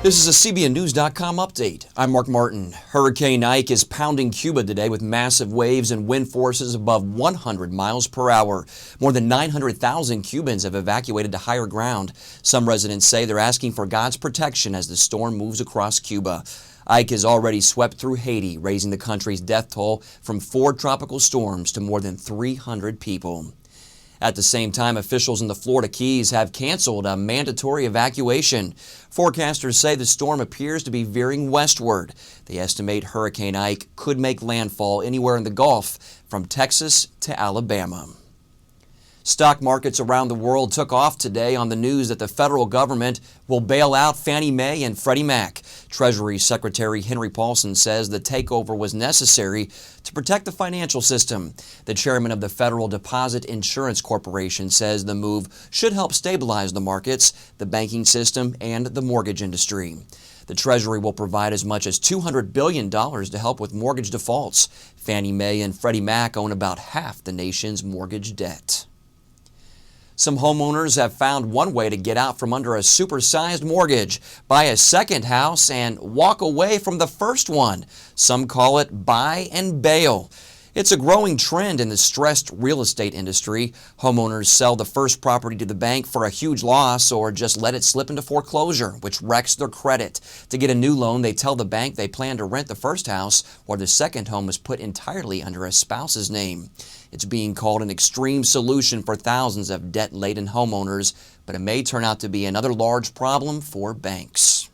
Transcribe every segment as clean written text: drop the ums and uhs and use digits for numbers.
This is a CBNnews.com update. I'm Mark Martin. Hurricane Ike is pounding Cuba today with massive waves and wind forces above 100 miles per hour. More than 900,000 Cubans have evacuated to higher ground. Some residents say they're asking for God's protection as the storm moves across Cuba. Ike has already swept through Haiti, raising the country's death toll from 4 tropical storms to more than 300 people. At the same time, officials in the Florida Keys have canceled a mandatory evacuation. Forecasters say the storm appears to be veering westward. They estimate Hurricane Ike could make landfall anywhere in the Gulf, from Texas to Alabama. Stock markets around the world took off today on the news that the federal government will bail out Fannie Mae and Freddie Mac. Treasury Secretary Henry Paulson says the takeover was necessary to protect the financial system. The chairman of the Federal Deposit Insurance Corporation says the move should help stabilize the markets, the banking system, and the mortgage industry. The Treasury will provide as much as $200 billion to help with mortgage defaults. Fannie Mae and Freddie Mac own about half the nation's mortgage debt. Some homeowners have found one way to get out from under a supersized mortgage: buy a second house and walk away from the first one. Some call it buy and bail. It's a growing trend in the stressed real estate industry. Homeowners sell the first property to the bank for a huge loss or just let it slip into foreclosure, which wrecks their credit. To get a new loan, they tell the bank they plan to rent the first house, or the second home is put entirely under a spouse's name. It's being called an extreme solution for thousands of debt-laden homeowners, but it may turn out to be another large problem for banks.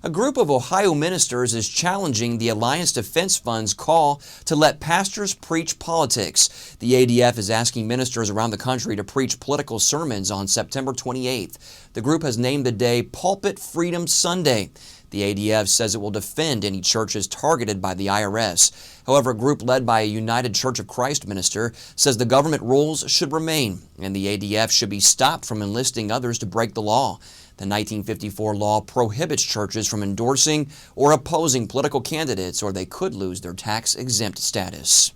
A group of Ohio ministers is challenging the Alliance Defense Fund's call to let pastors preach politics. The ADF is asking ministers around the country to preach political sermons on September 28th. The group has named the day Pulpit Freedom Sunday. The ADF says it will defend any churches targeted by the IRS. However, a group led by a United Church of Christ minister says the government rules should remain, and the ADF should be stopped from enlisting others to break the law. The 1954 law prohibits churches from endorsing or opposing political candidates, or they could lose their tax-exempt status.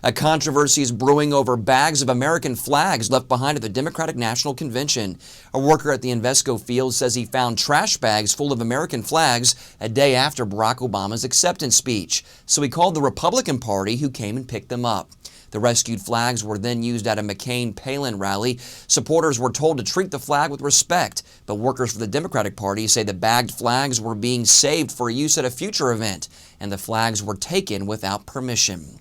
A controversy is brewing over bags of American flags left behind at the Democratic National Convention. A worker at the Invesco field says he found trash bags full of American flags a day after Barack Obama's acceptance speech. So he called the Republican Party, who came and picked them up. The rescued flags were then used at a McCain-Palin rally. Supporters were told to treat the flag with respect, but workers for the Democratic Party say the bagged flags were being saved for use at a future event, and the flags were taken without permission.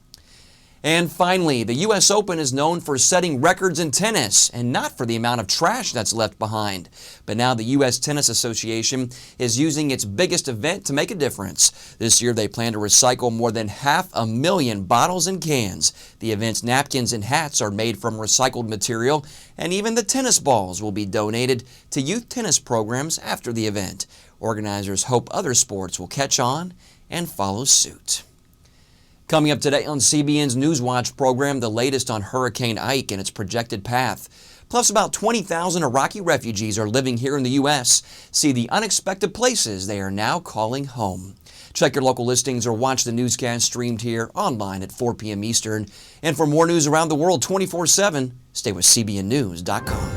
And finally, the U.S. Open is known for setting records in tennis, and not for the amount of trash that's left behind. But now the U.S. Tennis Association is using its biggest event to make a difference. This year they plan to recycle more than 500,000 bottles and cans. The event's napkins and hats are made from recycled material, and even the tennis balls will be donated to youth tennis programs after the event. Organizers hope other sports will catch on and follow suit. Coming up today on CBN's Newswatch program, the latest on Hurricane Ike and its projected path. Plus, about 20,000 Iraqi refugees are living here in the U.S. See the unexpected places they are now calling home. Check your local listings or watch the newscast streamed here online at 4 p.m. Eastern. And for more news around the world 24/7, stay with CBNnews.com.